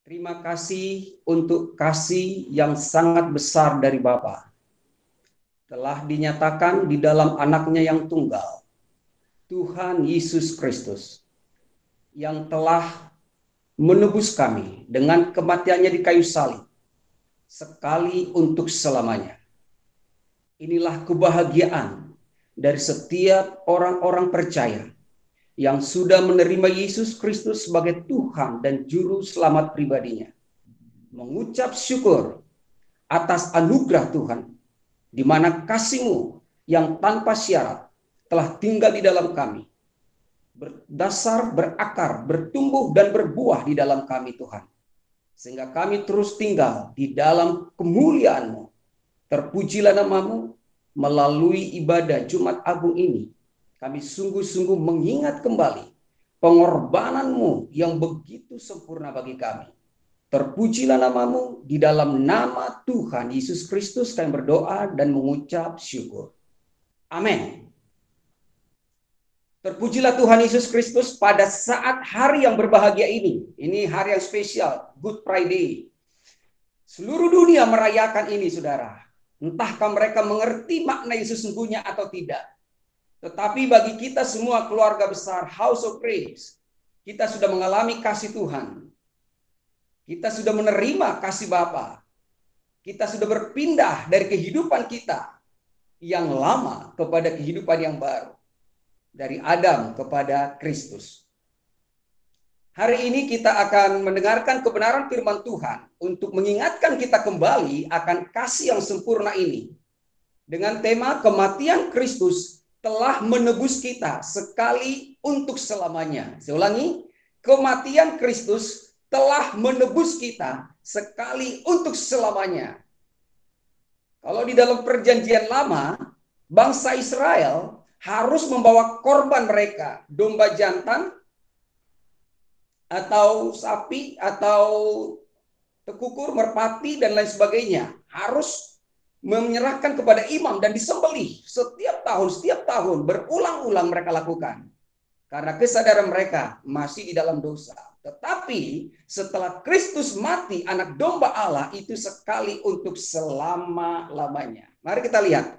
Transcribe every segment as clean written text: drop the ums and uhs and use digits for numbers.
Terima kasih untuk kasih yang sangat besar dari Bapa. Telah dinyatakan di dalam anaknya yang tunggal, Tuhan Yesus Kristus, yang telah menebus kami dengan kematiannya di kayu salib, sekali untuk selamanya. Inilah kebahagiaan dari setiap orang-orang percaya yang sudah menerima Yesus Kristus sebagai Tuhan dan Juru Selamat pribadinya. Mengucap syukur atas anugerah Tuhan, di mana kasih-Mu yang tanpa syarat telah tinggal di dalam kami, berdasar, berakar, bertumbuh, dan berbuah di dalam kami Tuhan. Sehingga kami terus tinggal di dalam kemuliaan-Mu. Terpujilah nama-Mu melalui ibadah Jumat Agung ini. Kami sungguh-sungguh mengingat kembali pengorbanan-Mu yang begitu sempurna bagi kami. Terpujilah nama-Mu, di dalam nama Tuhan Yesus Kristus kami berdoa dan mengucap syukur. Amin. Terpujilah Tuhan Yesus Kristus pada saat hari yang berbahagia ini. Ini hari yang spesial, Good Friday. Seluruh dunia merayakan ini, saudara. Entahkah mereka mengerti makna Yesus sesungguhnya atau tidak. Tetapi bagi kita semua keluarga besar House of Praise, kita sudah mengalami kasih Tuhan. Kita sudah menerima kasih Bapa. Kita sudah berpindah dari kehidupan kita yang lama kepada kehidupan yang baru. Dari Adam kepada Kristus. Hari ini kita akan mendengarkan kebenaran firman Tuhan untuk mengingatkan kita kembali akan kasih yang sempurna ini. Dengan tema kematian Kristus telah menebus kita sekali untuk selamanya. Saya ulangi, kematian Kristus telah menebus kita sekali untuk selamanya. Kalau di dalam perjanjian lama, bangsa Israel harus membawa korban mereka, domba jantan, atau sapi, atau tekukur, merpati, dan lain sebagainya. Harus menyerahkan kepada imam dan disembelih setiap tahun, berulang-ulang mereka lakukan. Karena kesadaran mereka masih di dalam dosa. Tetapi setelah Kristus mati, anak domba Allah itu sekali untuk selama-lamanya. Mari kita lihat.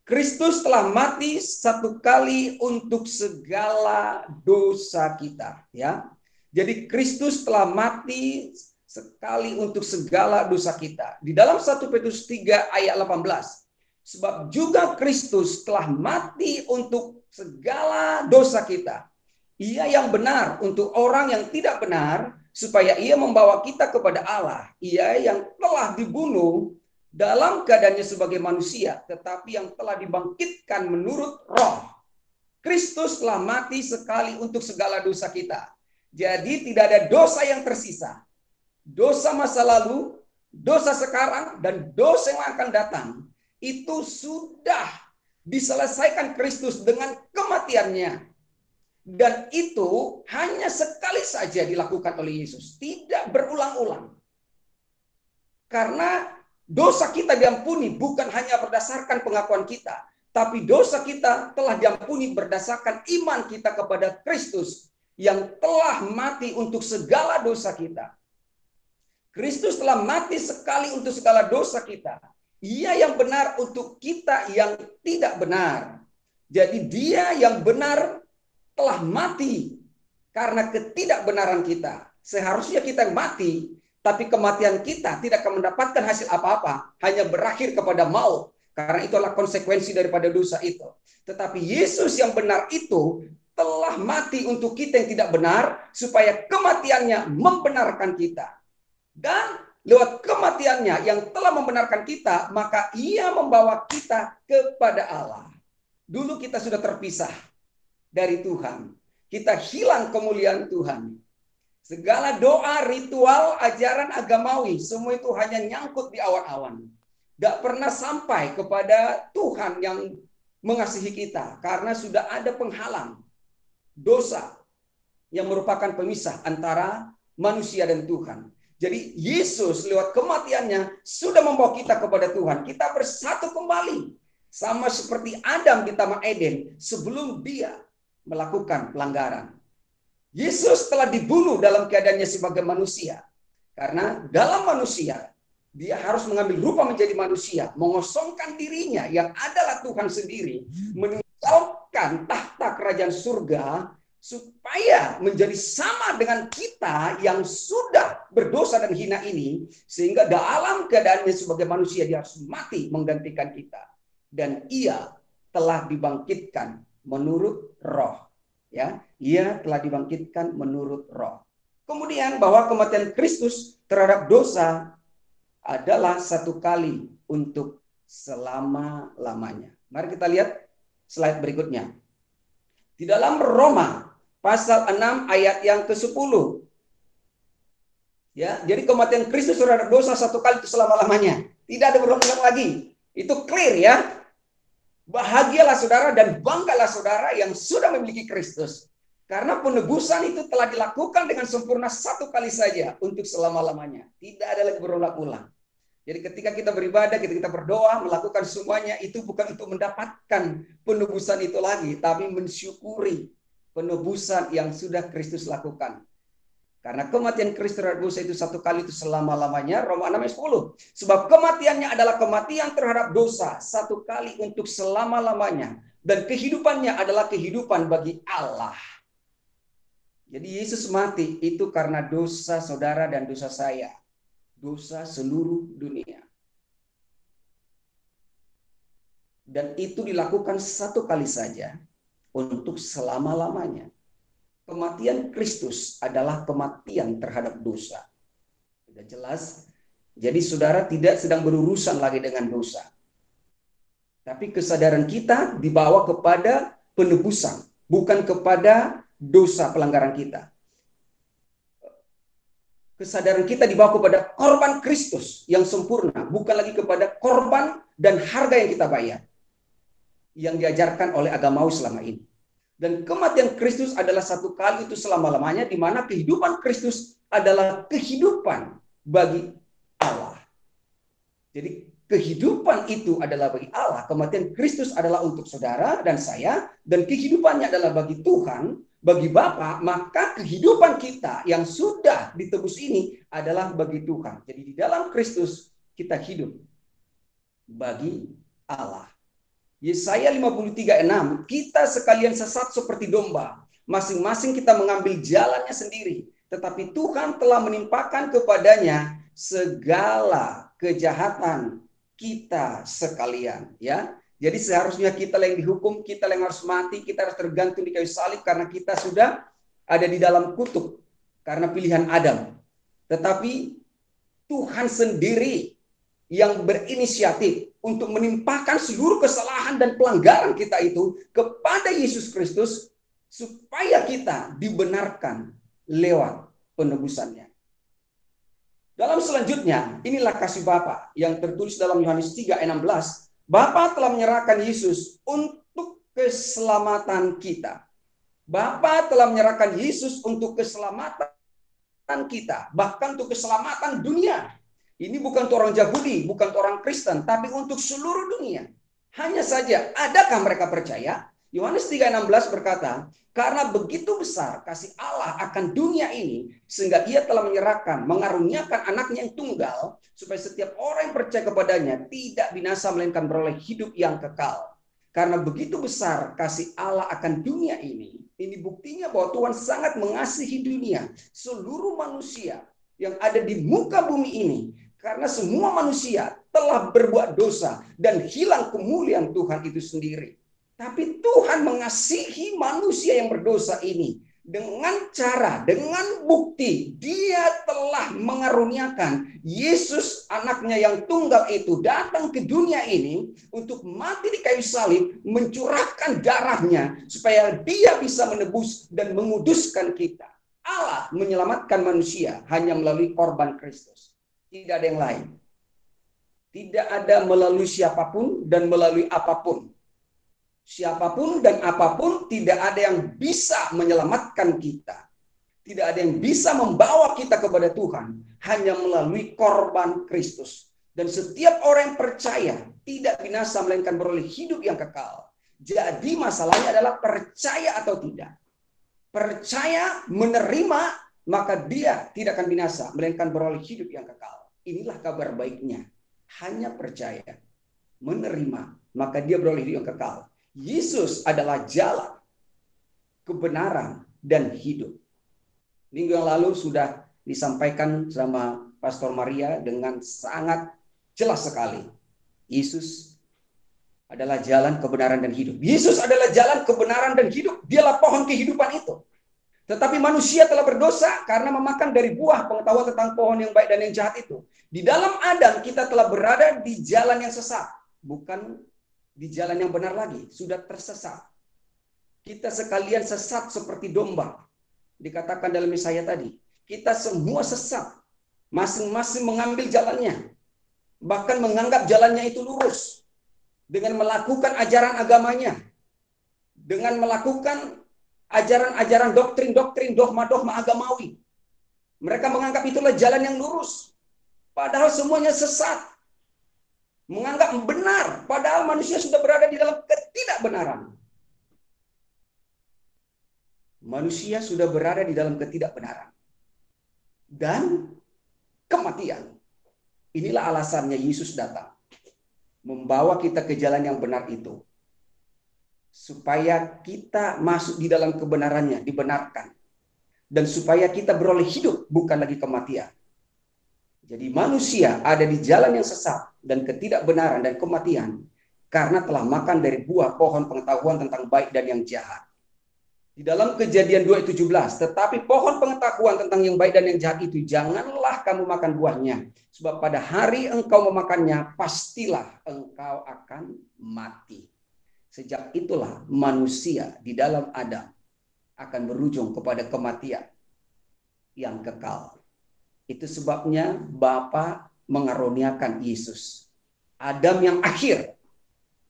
Kristus telah mati satu kali untuk segala dosa kita. Ya. Jadi Kristus telah mati sekali untuk segala dosa kita. Di dalam 1 Petrus 3 ayat 18. Sebab juga Kristus telah mati untuk segala dosa kita. Ia yang benar untuk orang yang tidak benar, supaya ia membawa kita kepada Allah. Ia yang telah dibunuh dalam keadaannya sebagai manusia, tetapi yang telah dibangkitkan menurut roh. Kristus telah mati sekali untuk segala dosa kita. Jadi tidak ada dosa yang tersisa. Dosa masa lalu, dosa sekarang, dan dosa yang akan datang. Itu sudah diselesaikan Kristus dengan kematiannya. Dan itu hanya sekali saja dilakukan oleh Yesus. Tidak berulang-ulang. Karena dosa kita diampuni bukan hanya berdasarkan pengakuan kita. Tapi dosa kita telah diampuni berdasarkan iman kita kepada Kristus. Yang telah mati untuk segala dosa kita. Kristus telah mati sekali untuk segala dosa kita. Ia yang benar untuk kita yang tidak benar. Jadi dia yang benar telah mati karena ketidakbenaran kita. Seharusnya kita yang mati, tapi kematian kita tidak akan mendapatkan hasil apa-apa, hanya berakhir kepada maut, karena itulah konsekuensi daripada dosa itu. Tetapi Yesus yang benar itu telah mati untuk kita yang tidak benar, supaya kematiannya membenarkan kita. Dan lewat kematiannya yang telah membenarkan kita, maka ia membawa kita kepada Allah. Dulu kita sudah terpisah dari Tuhan. Kita hilang kemuliaan Tuhan. Segala doa, ritual, ajaran agamawi, semua itu hanya nyangkut di awan-awan. Gak pernah sampai kepada Tuhan yang mengasihi kita. Karena sudah ada penghalang. Dosa yang merupakan pemisah antara manusia dan Tuhan. Jadi Yesus lewat kematiannya sudah membawa kita kepada Tuhan. Kita bersatu kembali. Sama seperti Adam di Taman Eden sebelum dia melakukan pelanggaran. Yesus telah dibunuh dalam keadaannya sebagai manusia. Karena dalam manusia, dia harus mengambil rupa menjadi manusia, mengosongkan dirinya yang adalah Tuhan sendiri, meninggalkan tahta kerajaan surga, supaya menjadi sama dengan kita yang sudah berdosa dan hina ini, sehingga dalam keadaannya sebagai manusia dia harus mati menggantikan kita. Dan ia telah dibangkitkan menurut roh. Ya, ia telah dibangkitkan menurut roh. Kemudian bahwa kematian Kristus terhadap dosa adalah satu kali untuk selama-lamanya. Mari kita lihat slide berikutnya. Di dalam Roma pasal 6 ayat yang ke-10. Ya, jadi kematian Kristus terhadap dosa satu kali itu selama-lamanya. Tidak ada berulang-ulang lagi. Itu clear ya. Bahagialah saudara dan banggalah saudara yang sudah memiliki Kristus. Karena penebusan itu telah dilakukan dengan sempurna satu kali saja untuk selama-lamanya. Tidak ada lagi berulang-ulang. Jadi ketika kita beribadah, ketika kita berdoa, melakukan semuanya, itu bukan untuk mendapatkan penebusan itu lagi, tapi mensyukuri penebusan yang sudah Kristus lakukan. Karena kematian Kristus terhadap dosa itu satu kali itu selama-lamanya, Roma 6 ayat 10. Sebab kematiannya adalah kematian terhadap dosa, satu kali untuk selama-lamanya. Dan kehidupannya adalah kehidupan bagi Allah. Jadi Yesus mati itu karena dosa saudara dan dosa saya. Dosa seluruh dunia. Dan itu dilakukan satu kali saja untuk selama-lamanya. Kematian Kristus adalah kematian terhadap dosa. Sudah jelas? Jadi saudara tidak sedang berurusan lagi dengan dosa. Tapi kesadaran kita dibawa kepada penebusan. Bukan kepada dosa pelanggaran kita. Kesadaran kita dibawa kepada korban Kristus yang sempurna, bukan lagi kepada korban dan harga yang kita bayar yang diajarkan oleh agamawi selama ini. Dan kematian Kristus adalah satu kali itu selama-lamanya, di mana kehidupan Kristus adalah kehidupan bagi Allah. Jadi kehidupan itu adalah bagi Allah, kematian Kristus adalah untuk saudara dan saya, dan kehidupannya adalah bagi Tuhan, bagi Bapa, maka kehidupan kita yang sudah ditebus ini adalah bagi Tuhan. Jadi di dalam Kristus kita hidup bagi Allah. Yesaya 53:6, kita sekalian sesat seperti domba, masing-masing kita mengambil jalannya sendiri, tetapi Tuhan telah menimpakan kepadanya segala kejahatan kita sekalian, ya. Jadi seharusnya kita yang dihukum, kita yang harus mati, kita harus tergantung di kayu salib karena kita sudah ada di dalam kutuk karena pilihan Adam. Tetapi Tuhan sendiri yang berinisiatif untuk menimpakan seluruh kesalahan dan pelanggaran kita itu kepada Yesus Kristus supaya kita dibenarkan lewat penebusannya. Dalam selanjutnya, inilah kasih Bapa yang tertulis dalam Yohanes 3:16. Bapa telah menyerahkan Yesus untuk keselamatan kita. Bapa telah menyerahkan Yesus untuk keselamatan kita, bahkan untuk keselamatan dunia. Ini bukan untuk orang Yahudi, bukan untuk orang Kristen, tapi untuk seluruh dunia. Hanya saja, adakah mereka percaya? Yohanes 3:16 berkata, karena begitu besar kasih Allah akan dunia ini, sehingga ia telah menyerahkan, mengaruniakan anaknya yang tunggal, supaya setiap orang yang percaya kepadanya tidak binasa, melainkan beroleh hidup yang kekal. Karena begitu besar kasih Allah akan dunia ini buktinya bahwa Tuhan sangat mengasihi dunia, seluruh manusia yang ada di muka bumi ini, karena semua manusia telah berbuat dosa dan hilang kemuliaan Tuhan itu sendiri. Tapi Tuhan mengasihi manusia yang berdosa ini dengan cara, dengan bukti Dia telah mengaruniakan Yesus anaknya yang tunggal itu datang ke dunia ini untuk mati di kayu salib, mencurahkan darahnya supaya Dia bisa menebus dan menguduskan kita. Allah menyelamatkan manusia hanya melalui korban Kristus. Tidak ada yang lain. Tidak ada melalui siapapun dan melalui apapun. Siapapun dan apapun tidak ada yang bisa menyelamatkan kita. Tidak ada yang bisa membawa kita kepada Tuhan. Hanya melalui korban Kristus. Dan setiap orang yang percaya tidak binasa melainkan beroleh hidup yang kekal. Jadi masalahnya adalah percaya atau tidak. Percaya, menerima, maka dia tidak akan binasa, melainkan beroleh hidup yang kekal. Inilah kabar baiknya. Hanya percaya, menerima, maka dia beroleh hidup yang kekal. Yesus adalah jalan, kebenaran, dan hidup. Minggu yang lalu sudah disampaikan sama Pastor Maria dengan sangat jelas sekali. Yesus adalah jalan, kebenaran, dan hidup. Yesus adalah jalan, kebenaran, dan hidup. Dialah pohon kehidupan itu. Tetapi manusia telah berdosa karena memakan dari buah pengetahuan tentang pohon yang baik dan yang jahat itu. Di dalam Adam kita telah berada di jalan yang sesat. Bukan di jalan yang benar lagi. Sudah tersesat. Kita sekalian sesat seperti domba. Dikatakan dalam Yesaya tadi. Kita semua sesat. Masing-masing mengambil jalannya. Bahkan menganggap jalannya itu lurus. Dengan melakukan ajaran agamanya. Dengan melakukan ajaran-ajaran doktrin-doktrin, dogma-dogma agamawi. Mereka menganggap itulah jalan yang lurus. Padahal semuanya sesat. Menganggap benar. Padahal manusia sudah berada di dalam ketidakbenaran. Manusia sudah berada di dalam ketidakbenaran. Dan kematian. Inilah alasannya Yesus datang. Membawa kita ke jalan yang benar itu. Supaya kita masuk di dalam kebenarannya, dibenarkan. Dan supaya kita beroleh hidup, bukan lagi kematian. Jadi manusia ada di jalan yang sesat dan ketidakbenaran dan kematian. Karena telah makan dari buah pohon pengetahuan tentang baik dan yang jahat. Di dalam Kejadian 2:17, tetapi pohon pengetahuan tentang yang baik dan yang jahat itu, janganlah kamu makan buahnya. Sebab pada hari engkau memakannya, pastilah engkau akan mati. Sejak itulah manusia di dalam Adam akan berujung kepada kematian yang kekal. Itu sebabnya Bapa mengaruniakan Yesus. Adam yang akhir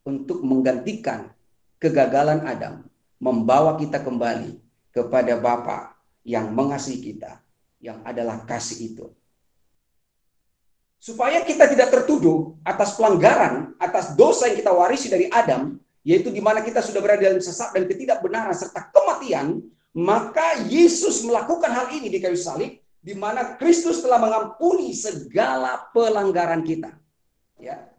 untuk menggantikan kegagalan Adam. Membawa kita kembali kepada Bapa yang mengasihi kita. Yang adalah kasih itu. Supaya kita tidak tertuduh atas pelanggaran, atas dosa yang kita warisi dari Adam, yaitu di mana kita sudah berada dalam sesat dan ketidakbenaran serta kematian, maka Yesus melakukan hal ini di kayu salib, di mana Kristus telah mengampuni segala pelanggaran kita. Ya,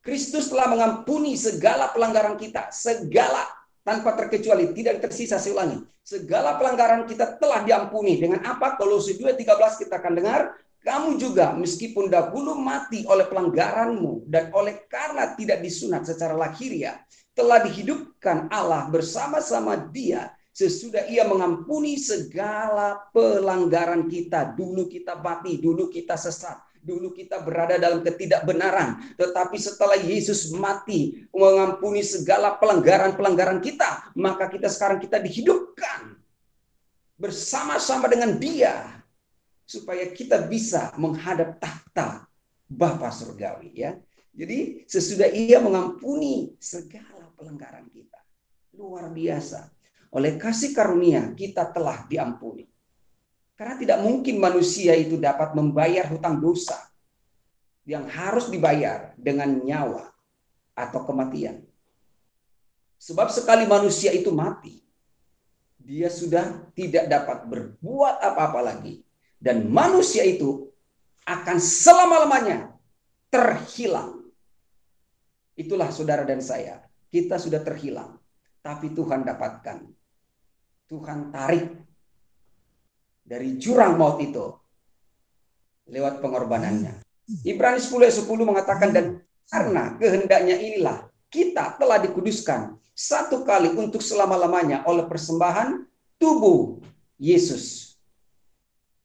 Kristus telah mengampuni segala pelanggaran kita, segala tanpa terkecuali, tidak tersisa. Saya ulangi, segala pelanggaran kita telah diampuni. Dengan apa? Kolose 2:13 kita akan dengar, kamu juga meskipun dahulu mati oleh pelanggaranmu dan oleh karena tidak disunat secara lahiriah, telah dihidupkan Allah bersama-sama Dia sesudah Ia mengampuni segala pelanggaran kita. Dulu kita mati, dulu kita sesat, dulu kita berada dalam ketidakbenaran. Tetapi setelah Yesus mati mengampuni segala pelanggaran-pelanggaran kita, maka kita sekarang kita dihidupkan bersama-sama dengan Dia supaya kita bisa menghadap tahta Bapa surgawi, ya. Jadi sesudah Ia mengampuni segala pelanggaran kita. Luar biasa. Oleh kasih karunia kita telah diampuni. Karena tidak mungkin manusia itu dapat membayar hutang dosa yang harus dibayar dengan nyawa atau kematian. Sebab sekali manusia itu mati, dia sudah tidak dapat berbuat apa-apa lagi. Dan manusia itu akan selama-lamanya terhilang. Itulah saudara dan saya. Kita sudah terhilang. Tapi Tuhan dapatkan. Tuhan tarik dari jurang maut itu lewat pengorbanannya. Ibrani 10:10 mengatakan, dan karena kehendaknya inilah kita telah dikuduskan satu kali untuk selama-lamanya oleh persembahan tubuh Yesus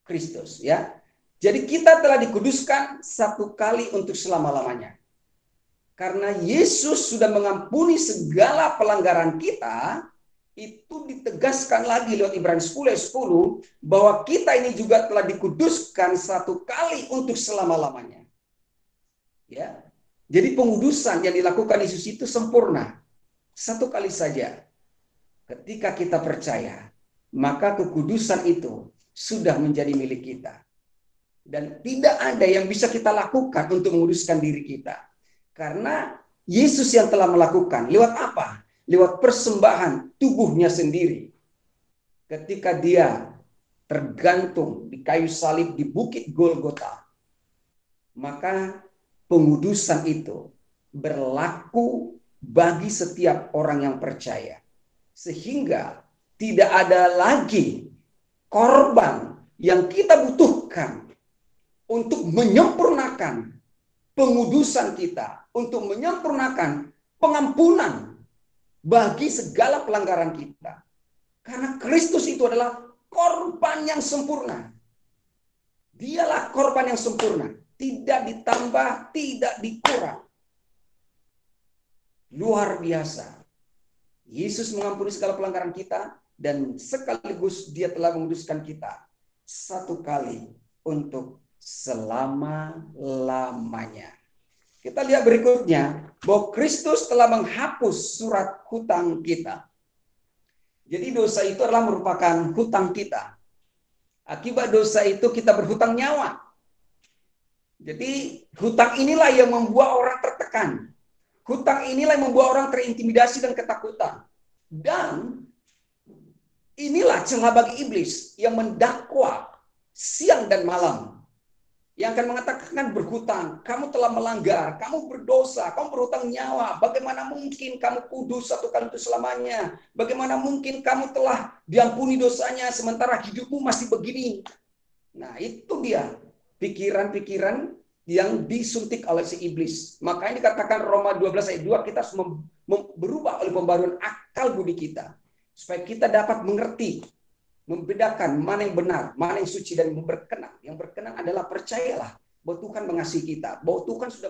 Kristus, ya. Jadi kita telah dikuduskan satu kali untuk selama-lamanya. Karena Yesus sudah mengampuni segala pelanggaran kita, itu ditegaskan lagi lewat Ibrani 10:10 bahwa kita ini juga telah dikuduskan satu kali untuk selama-lamanya. Ya. Jadi pengudusan yang dilakukan Yesus itu sempurna. Satu kali saja. Ketika kita percaya, maka kekudusan itu sudah menjadi milik kita. Dan tidak ada yang bisa kita lakukan untuk menguduskan diri kita. Karena Yesus yang telah melakukan. Lewat apa? Lewat persembahan tubuhnya sendiri. Ketika Dia tergantung di kayu salib di bukit Golgota, maka pengudusan itu berlaku bagi setiap orang yang percaya. Sehingga tidak ada lagi korban yang kita butuhkan untuk menyempurnakan pengudusan kita, untuk menyempurnakan pengampunan bagi segala pelanggaran kita. Karena Kristus itu adalah korban yang sempurna. Dialah korban yang sempurna, tidak ditambah, tidak dikurang. Luar biasa. Yesus mengampuni segala pelanggaran kita dan sekaligus Dia telah menguduskan kita satu kali untuk selama-lamanya. Kita lihat berikutnya bahwa Kristus telah menghapus surat hutang kita. Jadi dosa itu adalah merupakan hutang kita. Akibat dosa itu kita berhutang nyawa. Jadi hutang inilah yang membuat orang tertekan. Hutang inilah yang membuat orang terintimidasi dan ketakutan. Dan inilah celah bagi iblis yang mendakwa siang dan malam. Yang akan mengatakan berhutang, kamu telah melanggar, kamu berdosa, kamu berhutang nyawa. Bagaimana mungkin kamu kudus satu kali itu selamanya? Bagaimana mungkin kamu telah diampuni dosanya sementara hidupmu masih begini? Nah, itu dia pikiran-pikiran yang disuntik oleh si iblis. Makanya dikatakan Roma 12 ayat 2, kita harus berubah oleh pembaruan akal budi kita. Supaya kita dapat mengerti, membedakan mana yang benar, mana yang suci dan berkenan. Yang berkenan adalah percayalah bahwa Tuhan mengasihi kita, bahwa Tuhan sudah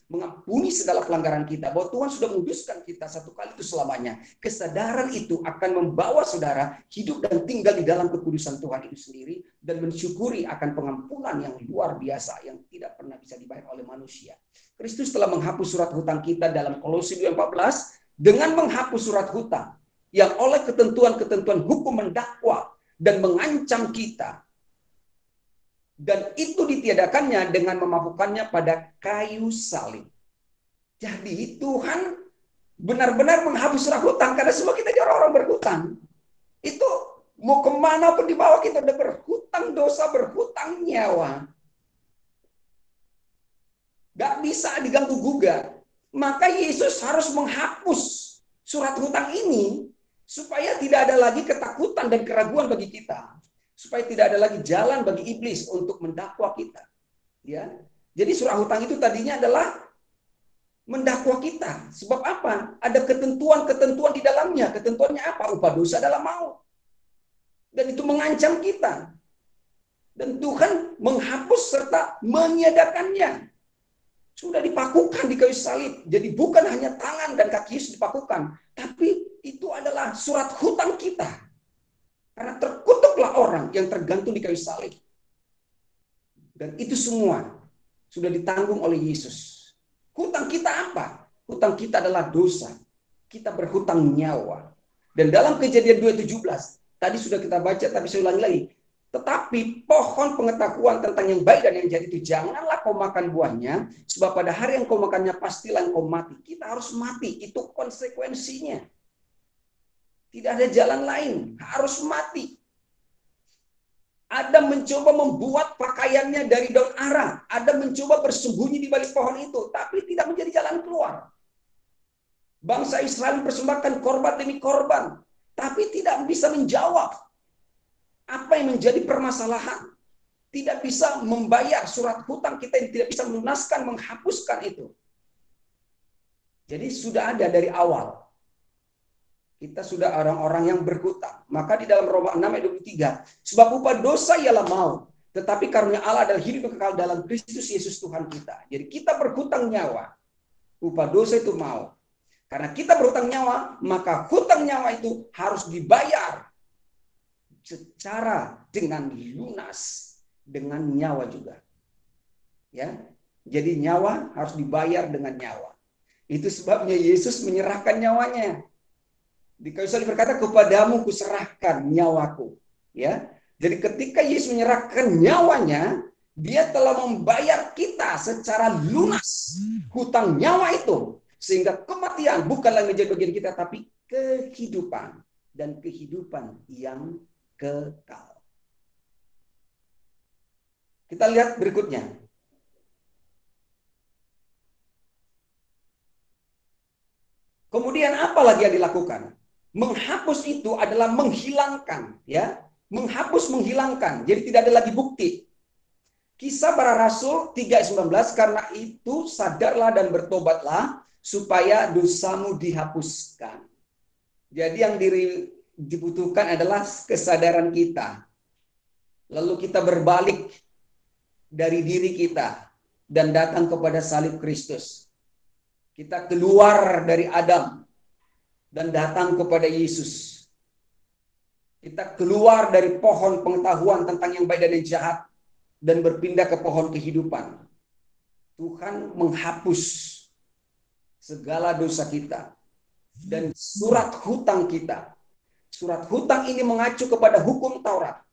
mengampuni segala pelanggaran kita, bahwa Tuhan sudah menguduskan kita satu kali itu selamanya. Kesadaran itu akan membawa saudara hidup dan tinggal di dalam kekudusan Tuhan itu sendiri dan mensyukuri akan pengampunan yang luar biasa yang tidak pernah bisa dibayar oleh manusia. Kristus telah menghapus surat hutang kita dalam Kolose 2:14 dengan menghapus surat hutang yang oleh ketentuan-ketentuan hukum mendakwa dan mengancam kita. Dan itu ditiadakannya dengan memabukkannya pada kayu salib. Jadi Tuhan benar-benar menghapus surat hutang karena semua kita orang-orang berhutang. Itu mau kemana pun dibawa kita udah berhutang dosa, berhutang nyawa. Gak bisa diganggu gugat. Maka Yesus harus menghapus surat hutang ini supaya tidak ada lagi ketakutan dan keraguan bagi kita. Supaya tidak ada lagi jalan bagi iblis untuk mendakwa kita. Ya. Jadi surat hutang itu tadinya adalah mendakwa kita. Sebab apa? Ada ketentuan-ketentuan di dalamnya. Ketentuannya apa? Upah dosa adalah maut. Dan itu mengancam kita. Dan Tuhan menghapus serta meniadakannya. Sudah dipakukan di kayu salib. Jadi bukan hanya tangan dan kaki Yesus dipakukan. Tapi itu adalah surat hutang kita. Karena terkutuklah orang yang tergantung di kayu salib. Dan itu semua sudah ditanggung oleh Yesus. Hutang kita apa? Hutang kita adalah dosa. Kita berhutang nyawa. Dan dalam Kejadian 2:17, tadi sudah kita baca, tapi saya ulangi lagi. Tetapi pohon pengetahuan tentang yang baik dan yang jahat itu janganlah kau makan buahnya, sebab pada hari yang kau makannya pastilah kau mati. Kita harus mati, itu konsekuensinya. Tidak ada jalan lain, harus mati. Adam mencoba membuat pakaiannya dari daun ara. Adam mencoba bersembunyi di balik pohon itu, tapi tidak menjadi jalan keluar. Bangsa Israel persembahkan korban demi korban, tapi tidak bisa menjawab apa yang menjadi permasalahan. Tidak bisa membayar surat hutang kita yang tidak bisa melunaskan, menghapuskan itu. Jadi sudah ada dari awal. Kita sudah orang-orang yang berhutang. Maka di dalam Roma 6 ayat 23, sebab upah dosa ialah maut, tetapi karunia Allah adalah hidup yang kekal dalam Kristus Yesus Tuhan kita. Jadi kita berhutang nyawa. Upah dosa itu maut. Karena kita berhutang nyawa, maka hutang nyawa itu harus dibayar secara dengan lunas, dengan nyawa juga. Ya. Jadi nyawa harus dibayar dengan nyawa. Itu sebabnya Yesus menyerahkan nyawanya. Di kayu salib berkata, kepadamu kuserahkan nyawaku. Ya, jadi ketika Yesus menyerahkan nyawanya, Dia telah membayar kita secara lunas hutang nyawa itu, sehingga kematian bukanlah menjadi bagian kita, tapi kehidupan dan kehidupan yang kekal. Kita lihat berikutnya. Kemudian apa lagi yang dilakukan? Menghapus itu adalah menghilangkan, ya. Menghapus, menghilangkan. Jadi tidak ada lagi bukti. Kisah Para Rasul 3:19, karena itu sadarlah dan bertobatlah supaya dosamu dihapuskan. Jadi yang dibutuhkan adalah kesadaran kita. Lalu kita berbalik dari diri kita dan datang kepada salib Kristus. Kita keluar dari Adam dan datang kepada Yesus. Kita keluar dari pohon pengetahuan tentang yang baik dan yang jahat dan berpindah ke pohon kehidupan. Tuhan menghapus segala dosa kita dan surat hutang kita. Surat hutang ini mengacu kepada hukum Taurat.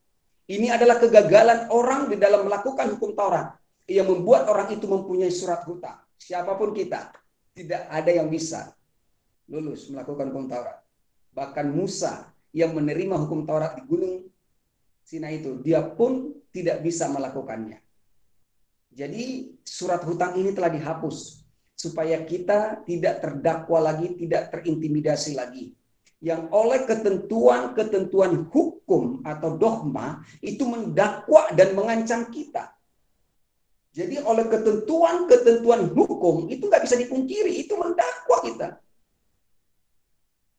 Ini adalah kegagalan orang di dalam melakukan hukum Taurat yang membuat orang itu mempunyai surat hutang. Siapapun kita, tidak ada yang bisa lulus melakukan hukum Taurat. Bahkan Musa yang menerima hukum Taurat di Gunung Sinai itu, dia pun tidak bisa melakukannya. Jadi surat hutang ini telah dihapus supaya kita tidak terdakwa lagi, tidak terintimidasi lagi. Yang oleh ketentuan-ketentuan hukum atau dogma itu mendakwa dan mengancam kita. Jadi oleh ketentuan-ketentuan hukum itu nggak bisa dipungkiri, itu mendakwa kita.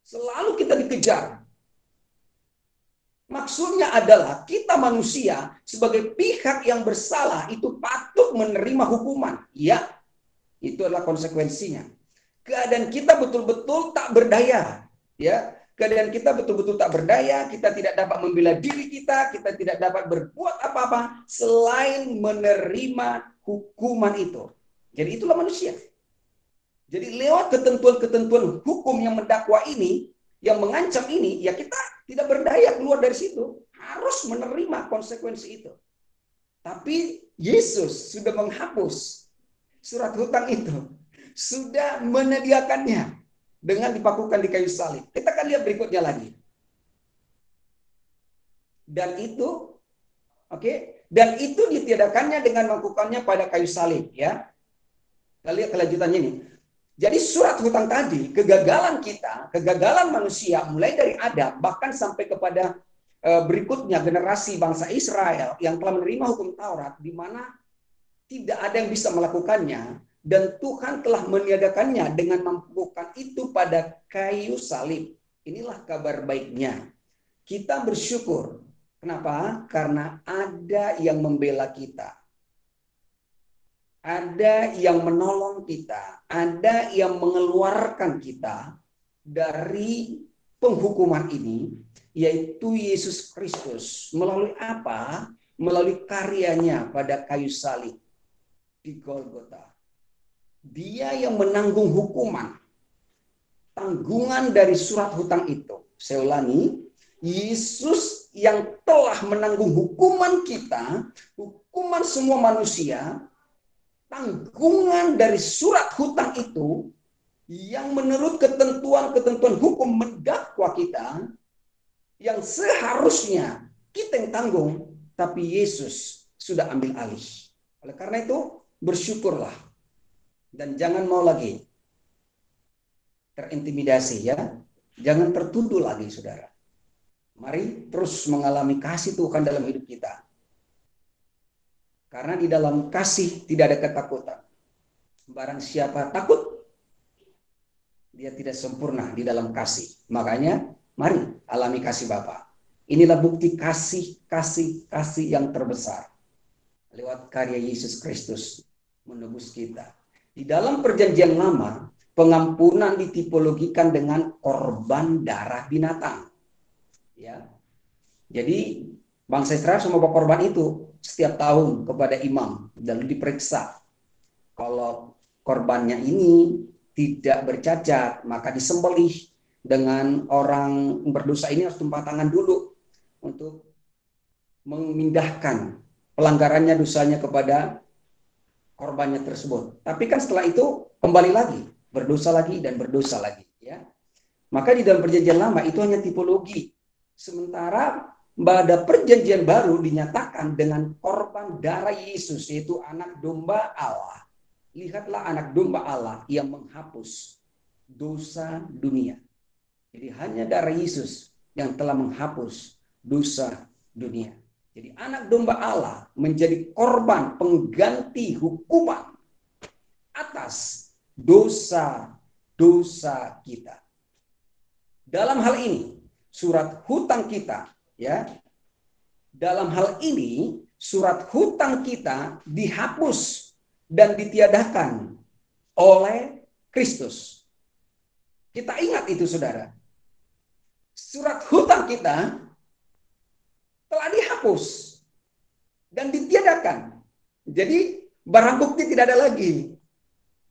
Selalu kita dikejar. Maksudnya adalah kita manusia sebagai pihak yang bersalah itu patut menerima hukuman. Ya, itu adalah konsekuensinya. Keadaan kita betul-betul tak berdaya. Ya, keadaan kita betul-betul tak berdaya, kita tidak dapat membela diri kita tidak dapat berbuat apa-apa selain menerima hukuman itu. Jadi itulah manusia. Jadi lewat ketentuan-ketentuan hukum yang mendakwa ini, yang mengancam ini, ya kita tidak berdaya keluar dari situ. Harus menerima konsekuensi itu. Tapi Yesus sudah menghapus surat hutang itu. Sudah menyediakannya dengan dipakukan di kayu salib. Kita akan lihat berikutnya lagi. Dan itu, dan itu ditiadakannya dengan melakukannya pada kayu salib, ya. Kita lihat kelanjutannya ini. Jadi surat hutang tadi, kegagalan kita, kegagalan manusia, mulai dari Adam, bahkan sampai kepada berikutnya generasi bangsa Israel yang telah menerima hukum Taurat, di mana tidak ada yang bisa melakukannya, dan Tuhan telah meniadakannya dengan membukukan itu pada kayu salib. Inilah kabar baiknya. Kita bersyukur. Kenapa? Karena ada yang membela kita. Ada yang menolong kita, ada yang mengeluarkan kita dari penghukuman ini, yaitu Yesus Kristus. Melalui apa? Melalui karyanya pada kayu salib di Golgota. Dia yang menanggung hukuman, tanggungan dari surat hutang itu. Saya ulangi, Yesus yang telah menanggung hukuman kita, hukuman semua manusia, tanggungan dari surat hutang itu yang menurut ketentuan-ketentuan hukum mendakwa kita, yang seharusnya kita yang tanggung, tapi Yesus sudah ambil alih. Oleh karena itu, bersyukurlah dan jangan mau lagi terintimidasi, ya. Jangan tertuduh lagi, saudara. Mari terus mengalami kasih Tuhan dalam hidup kita. Karena di dalam kasih tidak ada ketakutan. Barang siapa takut, dia tidak sempurna di dalam kasih. Makanya, mari alami kasih Bapa. Inilah bukti kasih yang terbesar. Lewat karya Yesus Kristus menebus kita. Di dalam perjanjian lama, pengampunan ditipologikan dengan korban darah binatang. Ya. Jadi, bangsa Israel semua berkorban itu setiap tahun kepada imam, lalu diperiksa. Kalau korbannya ini tidak bercacat, maka disembelih. Dengan orang berdosa ini harus tumpah tangan dulu untuk memindahkan pelanggarannya, dosanya kepada korbannya tersebut. Tapi kan setelah itu kembali lagi, berdosa lagi dan berdosa lagi. Ya. Maka di dalam perjanjian lama itu hanya tipologi. Sementara pada perjanjian baru dinyatakan dengan korban darah Yesus, yaitu anak domba Allah. Lihatlah anak domba Allah yang menghapus dosa dunia. Jadi hanya darah Yesus yang telah menghapus dosa dunia. Jadi anak domba Allah menjadi korban pengganti hukuman atas dosa-dosa kita. Dalam hal ini, surat hutang kita, ya. Dalam hal ini, surat hutang kita dihapus dan ditiadakan oleh Kristus. Kita ingat itu, saudara. Surat hutang kita telah dihapus dan ditiadakan. Jadi barang bukti tidak ada lagi.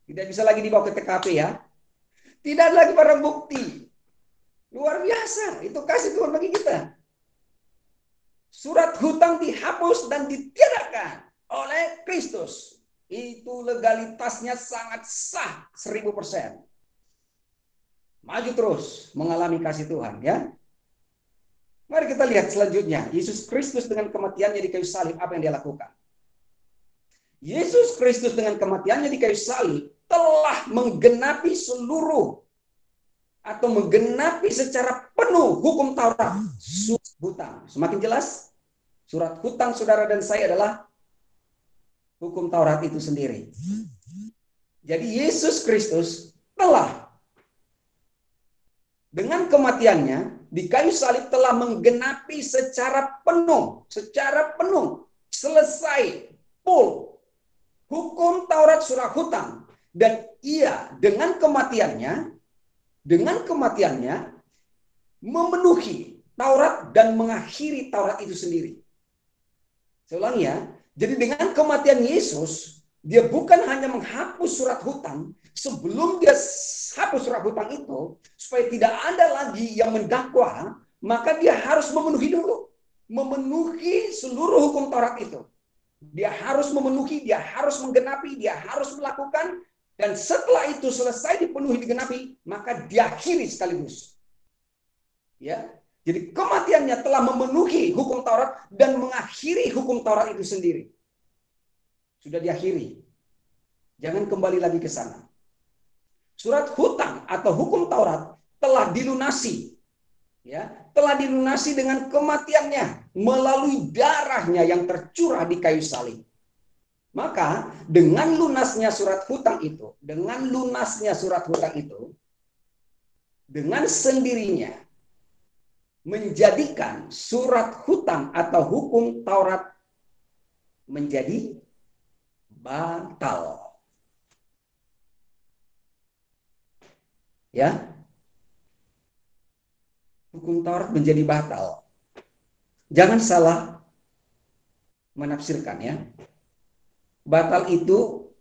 Tidak bisa lagi dibawa ke TKP, ya. Tidak ada lagi barang bukti. Luar biasa, itu kasih Tuhan bagi kita. Surat hutang dihapus dan ditiadakan oleh Kristus. Itu legalitasnya sangat sah 1000%. Maju terus mengalami kasih Tuhan, ya. Mari kita lihat selanjutnya. Yesus Kristus dengan kematiannya di kayu salib, apa yang dia lakukan? Yesus Kristus dengan kematiannya di kayu salib telah menggenapi seluruh atau menggenapi secara penuh hukum Taurat, surat hutang. Semakin jelas, surat hutang saudara dan saya adalah hukum Taurat itu sendiri. Jadi Yesus Kristus telah dengan kematiannya di kayu salib telah menggenapi secara penuh, selesai, full hukum Taurat surat hutang. Dan ia dengan kematiannya memenuhi Taurat dan mengakhiri Taurat itu sendiri. Saya ulangi, ya. Jadi dengan kematian Yesus, dia bukan hanya menghapus surat hutang. Sebelum dia hapus surat hutang itu, supaya tidak ada lagi yang mendakwa, maka dia harus memenuhi dulu. Memenuhi seluruh hukum Taurat itu. Dia harus memenuhi, dia harus menggenapi, dia harus melakukan. Dan setelah itu selesai dipenuhi, digenapi, maka diakhiri sekaligus. Ya, jadi kematiannya telah memenuhi hukum Taurat dan mengakhiri hukum Taurat itu sendiri. Sudah diakhiri. Jangan kembali lagi ke sana. Surat hutang atau hukum Taurat telah dilunasi. Ya, telah dilunasi dengan kematiannya melalui darahnya yang tercurah di kayu salib. Maka dengan lunasnya surat hutang itu, dengan sendirinya menjadikan surat hutang atau hukum Taurat menjadi batal. Ya. Hukum Taurat menjadi batal. Jangan salah menafsirkan, ya. Batal itu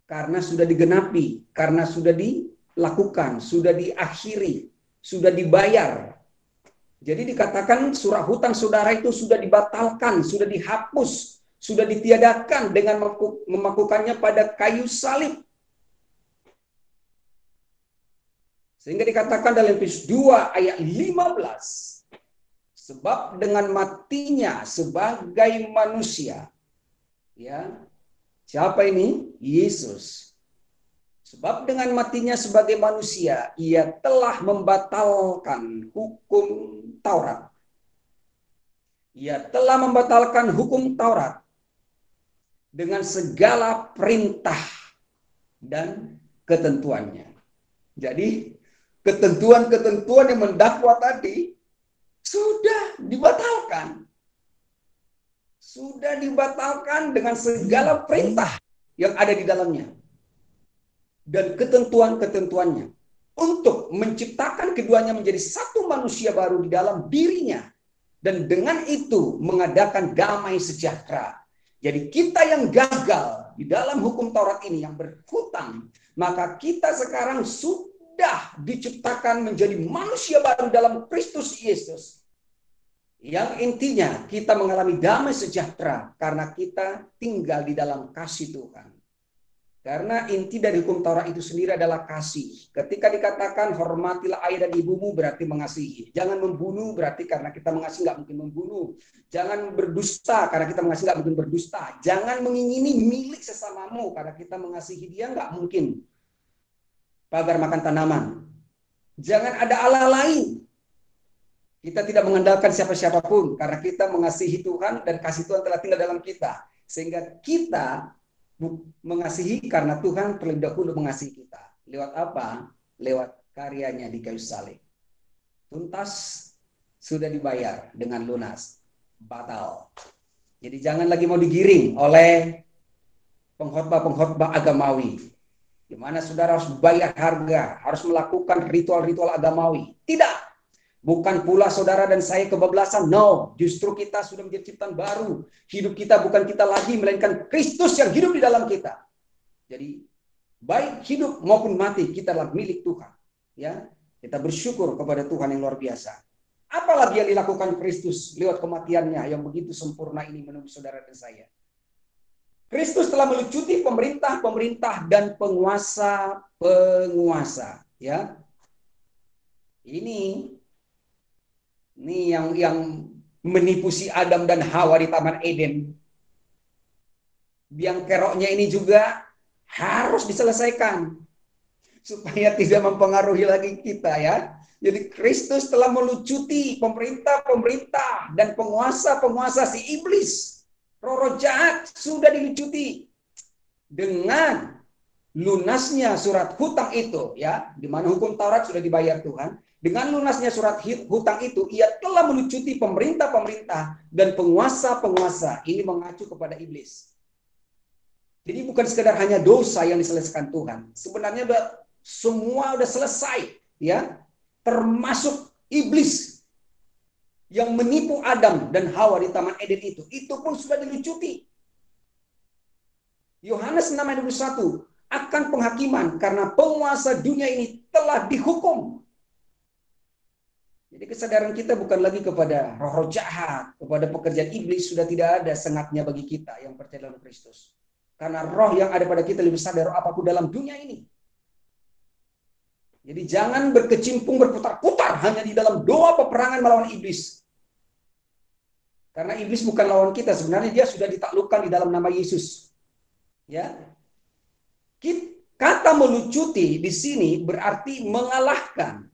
karena sudah digenapi, karena sudah dilakukan, sudah diakhiri, sudah dibayar. Jadi dikatakan surat hutang saudara itu sudah dibatalkan, sudah dihapus, sudah ditiadakan dengan memakukannya pada kayu salib. Sehingga dikatakan dalam Efesus 2 ayat 15, sebab dengan matinya sebagai manusia, ya, siapa ini? Yesus. Sebab dengan matinya sebagai manusia, ia telah membatalkan hukum Taurat. Ia telah membatalkan hukum Taurat dengan segala perintah dan ketentuannya. Jadi, ketentuan-ketentuan yang mendakwa tadi sudah dibatalkan. Sudah dibatalkan dengan segala perintah yang ada di dalamnya. Dan ketentuan-ketentuannya. Untuk menciptakan keduanya menjadi satu manusia baru di dalam dirinya. Dan dengan itu mengadakan damai sejahtera. Jadi kita yang gagal di dalam hukum Taurat ini yang berhutang. Maka kita sekarang sudah diciptakan menjadi manusia baru dalam Kristus Yesus. Yang intinya kita mengalami damai sejahtera karena kita tinggal di dalam kasih Tuhan. Karena inti dari hukum Taurat itu sendiri adalah kasih. Ketika dikatakan hormatilah ayah dan ibumu berarti mengasihi. Jangan membunuh berarti karena kita mengasihi nggak mungkin membunuh. Jangan berdusta karena kita mengasihi nggak mungkin berdusta. Jangan mengingini milik sesamamu karena kita mengasihi dia nggak mungkin pagar makan tanaman. Jangan ada Allah lain. Kita tidak mengandalkan siapa-siapapun karena kita mengasihi Tuhan dan kasih Tuhan telah tinggal dalam kita. Sehingga kita mengasihi karena Tuhan terlebih dahulu mengasihi kita. Lewat apa? Lewat karyanya di kayu salib. Tuntas, sudah dibayar dengan lunas. Batal. Jadi jangan lagi mau digiring oleh pengkhotbah-pengkhotbah agamawi. Di mana saudara harus bayar harga, harus melakukan ritual-ritual agamawi. Tidak. Bukan pula saudara dan saya kebablasan. No, justru kita sudah menjadi ciptaan baru. Hidup kita bukan kita lagi, melainkan Kristus yang hidup di dalam kita. Jadi, baik hidup maupun mati, kita adalah milik Tuhan. Ya, kita bersyukur kepada Tuhan yang luar biasa. Apalagi yang dilakukan Kristus lewat kematiannya yang begitu sempurna ini menurut saudara dan saya. Kristus telah melucuti pemerintah-pemerintah dan penguasa-penguasa. Ya, ini yang menipu si Adam dan Hawa di Taman Eden. Biang keroknya ini juga harus diselesaikan supaya tidak mempengaruhi lagi kita ya. Jadi Kristus telah melucuti pemerintah-pemerintah dan penguasa-penguasa si iblis. Roh-roh jahat sudah dilucuti dengan lunasnya surat hutang itu ya, di mana hukum Taurat sudah dibayar Tuhan. Dengan lunasnya surat hutang itu, ia telah melucuti pemerintah-pemerintah dan penguasa-penguasa. Ini mengacu kepada iblis. Jadi bukan sekedar hanya dosa yang diselesaikan Tuhan. Sebenarnya semua udah selesai, ya. Termasuk iblis yang menipu Adam dan Hawa di Taman Eden itu. Itu pun sudah dilucuti. Yohanes 6:21 akan penghakiman karena penguasa dunia ini telah dihukum. Jadi kesadaran kita bukan lagi kepada roh-roh jahat, kepada pekerjaan iblis sudah tidak ada sengatnya bagi kita yang percaya dalam Kristus. Karena roh yang ada pada kita lebih besar dari roh apapun dalam dunia ini. Jadi jangan berkecimpung berputar-putar hanya di dalam doa peperangan melawan iblis. Karena iblis bukan lawan kita, sebenarnya dia sudah ditaklukkan di dalam nama Yesus. Ya. Kata melucuti di sini berarti mengalahkan.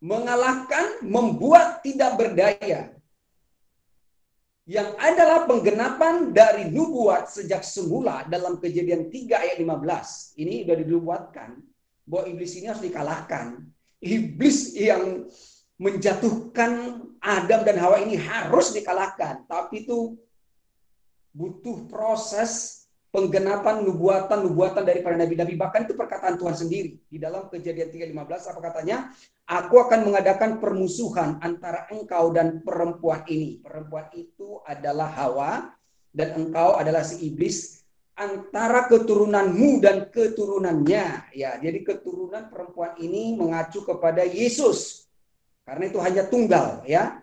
Mengalahkan, membuat tidak berdaya. Yang adalah penggenapan dari nubuat sejak semula dalam Kejadian 3 ayat 15. Ini sudah dinubuatkan bahwa iblis ini harus dikalahkan. Iblis yang menjatuhkan Adam dan Hawa ini harus dikalahkan. Tapi itu butuh proses penggenapan nubuatan dari para nabi-nabi. Bahkan itu perkataan Tuhan sendiri. Di dalam Kejadian 3:15 apa katanya? Aku akan mengadakan permusuhan antara engkau dan perempuan ini. Perempuan itu adalah Hawa dan engkau adalah si iblis, antara keturunanmu dan keturunannya. Ya, jadi keturunan perempuan ini mengacu kepada Yesus. Karena itu hanya tunggal, ya.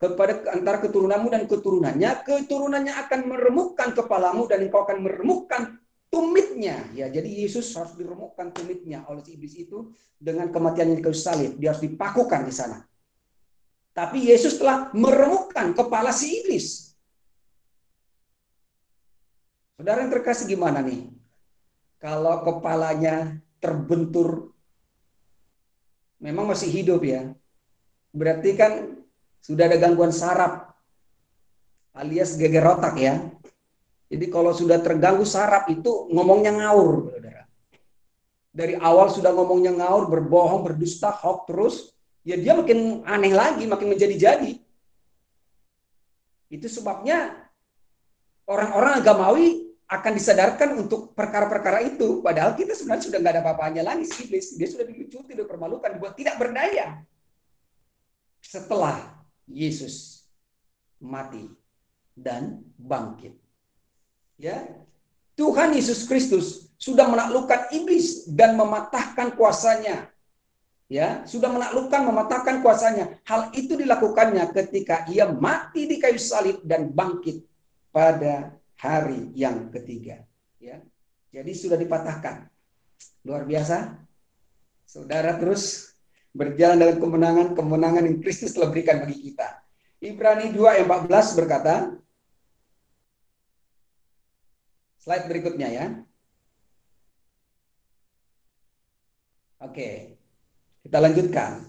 Kepada antara keturunanmu dan keturunannya akan meremukkan kepalamu dan engkau akan meremukkan tumitnya. Ya, jadi Yesus harus diremukkan tumitnya oleh si iblis itu dengan kematiannya di kayu salib. Dia harus dipakukan di sana. Tapi Yesus telah meremukkan kepala si iblis. Saudara yang terkasih gimana nih? Kalau kepalanya terbentur, memang masih hidup ya. Berarti kan sudah ada gangguan saraf alias geger otak ya. Jadi kalau sudah terganggu saraf itu ngomongnya ngawur, saudara. Dari awal sudah ngomongnya ngawur, berbohong, berdusta, hoax terus, ya dia makin aneh lagi, makin menjadi-jadi. Itu sebabnya orang-orang agamawi akan disadarkan untuk perkara-perkara itu. Padahal kita sebenarnya sudah nggak ada apa-apanya lagi si iblis. Dia sudah dilucuti, dipermalukan, dibuat tidak berdaya. Setelah Yesus mati dan bangkit. Ya. Tuhan Yesus Kristus sudah menaklukkan iblis dan mematahkan kuasanya. Ya, sudah menaklukkan, mematahkan kuasanya. Hal itu dilakukannya ketika ia mati di kayu salib dan bangkit pada hari yang ketiga. Ya. Jadi sudah dipatahkan. Luar biasa. Saudara terus berjalan dalam kemenangan yang Kristus telah berikan bagi kita. Ibrani 2 ayat 14 berkata, slide berikutnya ya. Oke, kita lanjutkan.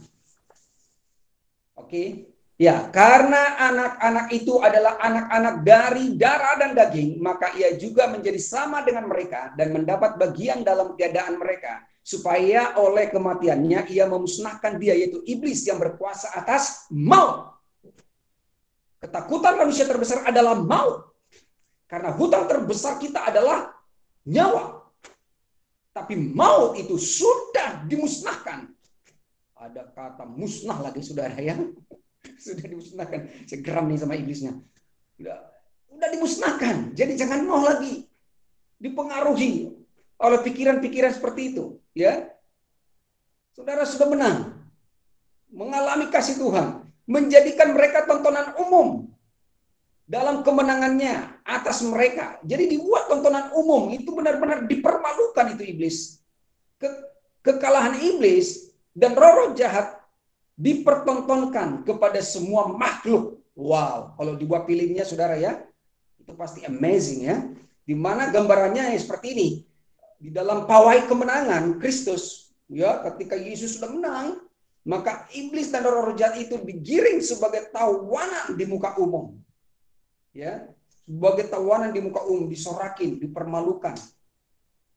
Oke, ya, karena anak-anak itu adalah anak-anak dari darah dan daging, maka ia juga menjadi sama dengan mereka dan mendapat bagian dalam keadaan mereka, supaya oleh kematiannya ia memusnahkan dia, yaitu iblis yang berkuasa atas maut. Ketakutan manusia terbesar adalah maut, karena hutang terbesar kita adalah nyawa. Tapi maut itu sudah dimusnahkan. Ada kata musnah lagi, saudara ya. Sudah dimusnahkan. Saya geram nih sama iblisnya. Udah dimusnahkan. Jadi jangan mau lagi dipengaruhi oleh pikiran-pikiran seperti itu. Ya, saudara sudah menang. Mengalami kasih Tuhan. Menjadikan mereka tontonan umum dalam kemenangannya atas mereka. Jadi dibuat tontonan umum, itu benar-benar dipermalukan itu iblis. Kekalahan iblis dan roh-roh jahat dipertontonkan kepada semua makhluk. Wow, kalau dibuat filmnya saudara ya, itu pasti amazing ya. Di mana gambarannya seperti ini. Di dalam pawai kemenangan Kristus, ya, ketika Yesus sudah menang, maka iblis dan roh-roh jahat itu digiring sebagai tawanan di muka umum. Ya, sebagai tawanan di muka umum, disorakin, dipermalukan.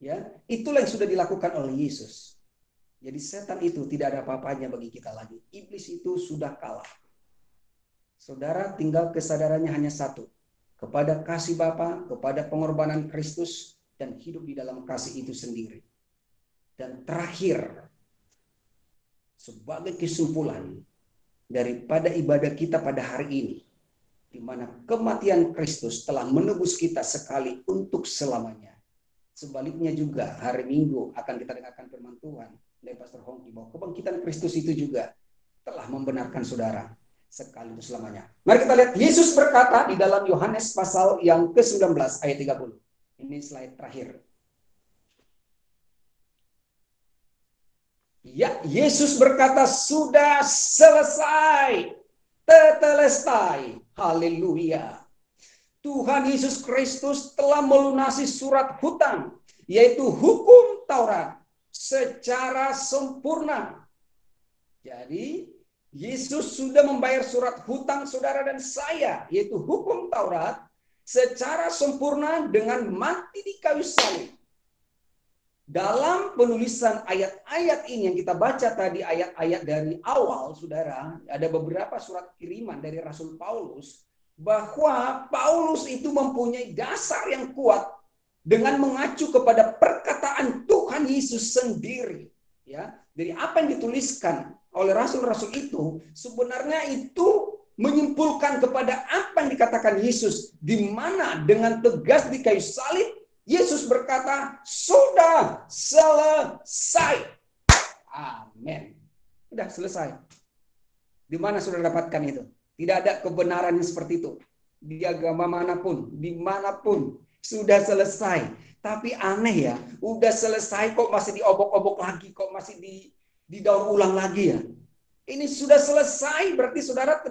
Ya, itulah yang sudah dilakukan oleh Yesus. Jadi setan itu tidak ada apa-apanya bagi kita lagi. Iblis itu sudah kalah. Saudara, tinggal kesadarannya hanya satu, kepada kasih Bapa, kepada pengorbanan Kristus, dan hidup di dalam kasih itu sendiri. Dan terakhir, sebagai kesimpulan daripada ibadah kita pada hari ini, di mana kematian Kristus telah menebus kita sekali untuk selamanya. Sebaliknya juga hari Minggu akan kita dengarkan firman Tuhan dari Pastor Hongki bahwa kebangkitan Kristus itu juga telah membenarkan saudara sekali untuk selamanya. Mari kita lihat Yesus berkata di dalam Yohanes pasal yang ke-19 ayat 30. Ini slide terakhir. Ya, Yesus berkata, sudah selesai. Tetelestai. Haleluya. Tuhan Yesus Kristus telah melunasi surat hutang, yaitu hukum Taurat, secara sempurna. Jadi, Yesus sudah membayar surat hutang saudara dan saya, yaitu hukum Taurat, secara sempurna dengan mati di kayu salib. Dalam penulisan ayat-ayat ini yang kita baca tadi, ayat-ayat dari awal, saudara, ada beberapa surat kiriman dari Rasul Paulus, bahwa Paulus itu mempunyai dasar yang kuat dengan mengacu kepada perkataan Tuhan Yesus sendiri. Ya, dari apa yang dituliskan oleh rasul-rasul itu, sebenarnya itu menyimpulkan kepada apa yang dikatakan Yesus, di mana dengan tegas di kayu salib, Yesus berkata, sudah selesai. Amin. Sudah selesai. Di mana sudah dapatkan itu? Tidak ada kebenaran yang seperti itu. Di agama manapun, dimanapun, sudah selesai. Tapi aneh ya, udah selesai kok masih diobok-obok lagi, kok masih didaur ulang lagi ya. Ini sudah selesai, berarti saudara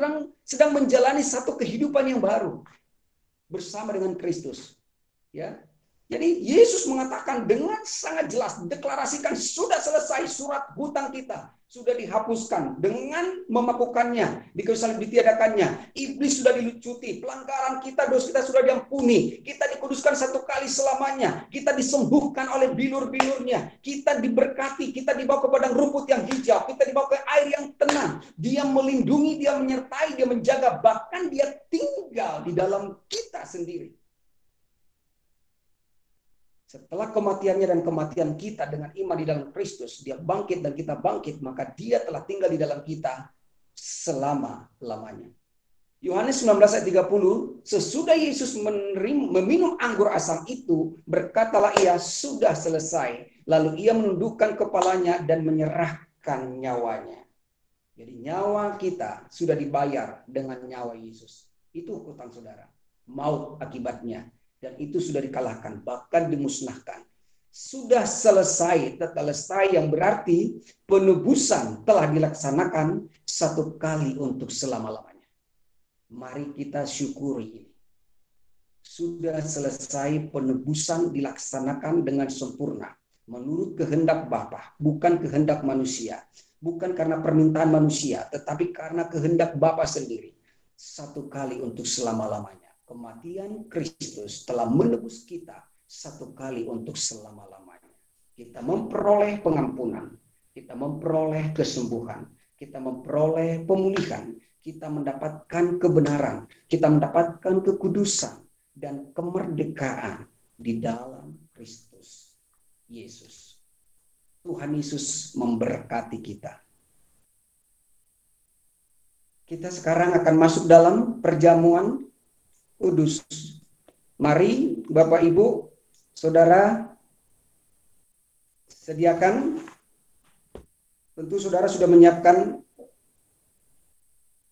sedang menjalani satu kehidupan yang baru. Bersama dengan Kristus. Ya. Jadi Yesus mengatakan dengan sangat jelas, deklarasikan sudah selesai, surat hutang kita sudah dihapuskan dengan memakukannya, di kayu salib ditiadakannya. Iblis sudah dilucuti, pelanggaran kita, dosa kita sudah diampuni, kita dikuduskan satu kali selamanya, kita disembuhkan oleh bilur-bilurnya, kita diberkati, kita dibawa ke padang rumput yang hijau, kita dibawa ke air yang tenang. Dia melindungi, dia menyertai, dia menjaga, bahkan dia tinggal di dalam kita sendiri. Setelah kematiannya dan kematian kita dengan iman di dalam Kristus, dia bangkit dan kita bangkit, maka dia telah tinggal di dalam kita selama-lamanya. Yohanes 19 ayat 30, sesudah Yesus meminum anggur asam itu, berkatalah ia, sudah selesai. Lalu ia menundukkan kepalanya dan menyerahkan nyawanya. Jadi nyawa kita sudah dibayar dengan nyawa Yesus. Itu hutang saudara. Maut akibatnya. Dan itu sudah dikalahkan, bahkan dimusnahkan. sudah selesai. Tetelestai yang berarti penebusan telah dilaksanakan satu kali untuk selama-lamanya. Mari kita syukuri ini. Sudah selesai penebusan dilaksanakan dengan sempurna. Menurut kehendak Bapa, bukan kehendak manusia. Bukan karena permintaan manusia, tetapi karena kehendak Bapa sendiri. Satu kali untuk selama-lamanya. Kematian Kristus telah menebus kita satu kali untuk selama-lamanya. Kita memperoleh pengampunan, kita memperoleh kesembuhan, kita memperoleh pemulihan, kita mendapatkan kebenaran, kita mendapatkan kekudusan dan kemerdekaan di dalam Kristus Yesus. Tuhan Yesus memberkati kita. Kita sekarang akan masuk dalam perjamuan kudus. Mari Bapak Ibu, Saudara, sediakan. Tentu saudara sudah menyiapkan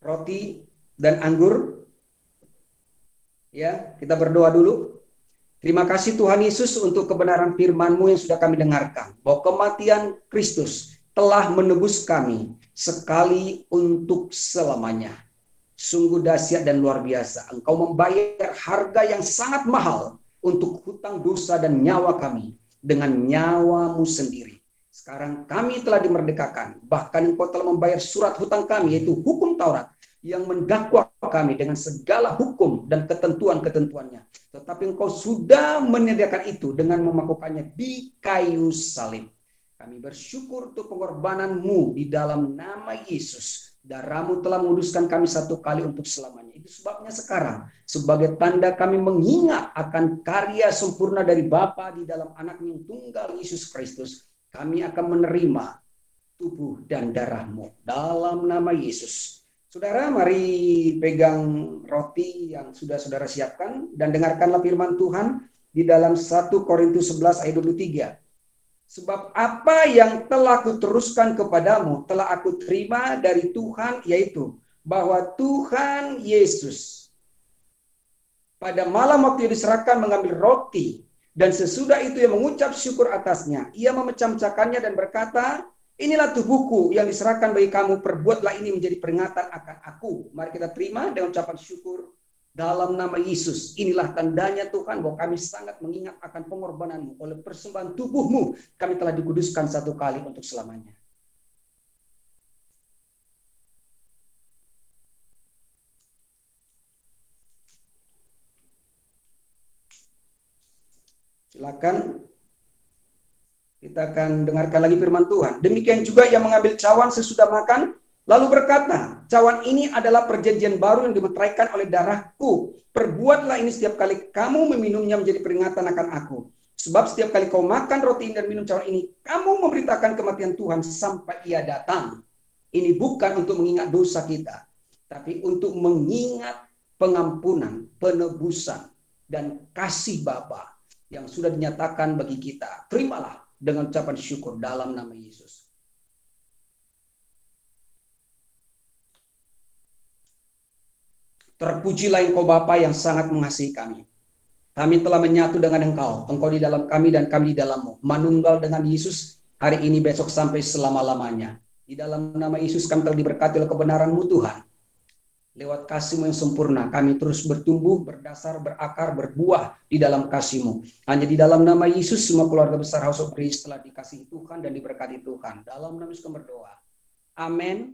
roti dan anggur. Ya, kita berdoa dulu. Terima kasih Tuhan Yesus untuk kebenaran firman-Mu yang sudah kami dengarkan. Bahwa kematian Kristus telah menebus kami sekali untuk selamanya. Sungguh dahsyat dan luar biasa. Engkau membayar harga yang sangat mahal untuk hutang dosa dan nyawa kami dengan nyawa-Mu sendiri. Sekarang kami telah dimerdekakan. Bahkan Engkau telah membayar surat hutang kami, yaitu hukum Taurat, yang mendakwa kami dengan segala hukum dan ketentuan-ketentuannya. Tetapi Engkau sudah menyediakan itu dengan memakukannya di kayu salib. Kami bersyukur untuk pengorbanan-Mu di dalam nama Yesus. Darah-Mu telah menguduskan kami satu kali untuk selamanya. Itu sebabnya sekarang, sebagai tanda kami mengingat akan karya sempurna dari Bapa di dalam Anak-Nya yang tunggal Yesus Kristus, kami akan menerima tubuh dan darah-Mu dalam nama Yesus. Saudara, mari pegang roti yang sudah saudara siapkan dan dengarkanlah firman Tuhan di dalam 1 Korintus 11 ayat 23. Sebab apa yang telah kuteruskan kepadamu telah aku terima dari Tuhan, yaitu bahwa Tuhan Yesus pada malam waktu diserahkan mengambil roti, dan sesudah itu ia mengucap syukur atasnya. Ia memecah-mecahkannya dan berkata, inilah tubuhku yang diserahkan bagi kamu, perbuatlah ini menjadi peringatan akan aku. Mari kita terima dengan ucapan syukur dalam nama Yesus. Inilah tandanya Tuhan bahwa kami sangat mengingat akan pengorbanan-Mu. Oleh persembahan tubuh-Mu, kami telah dikuduskan satu kali untuk selamanya. Silakan. Kita akan dengarkan lagi firman Tuhan. Demikian juga ia mengambil cawan sesudah makan, lalu berkata, cawan ini adalah perjanjian baru yang dimeteraikan oleh darahku. Perbuatlah ini setiap kali kamu meminumnya menjadi peringatan akan aku. Sebab setiap kali kau makan roti ini dan minum cawan ini, kamu memberitakan kematian Tuhan sampai ia datang. Ini bukan untuk mengingat dosa kita, tapi untuk mengingat pengampunan, penebusan, dan kasih Bapa yang sudah dinyatakan bagi kita. Terimalah dengan ucapan syukur dalam nama Yesus. Terpujilah Engkau Bapa yang sangat mengasihi kami. Kami telah menyatu dengan Engkau. Engkau di dalam kami dan kami di dalam-Mu. Manunggal dengan Yesus hari ini, besok, sampai selama-lamanya. Di dalam nama Yesus kami telah diberkati oleh kebenaran-Mu Tuhan. Lewat kasih-Mu yang sempurna, kami terus bertumbuh, berdasar, berakar, berbuah di dalam kasih-Mu. Hanya di dalam nama Yesus, semua keluarga besar House of Grace telah dikasihi Tuhan dan diberkati Tuhan. Dalam nama Yesus kami berdoa. Amin.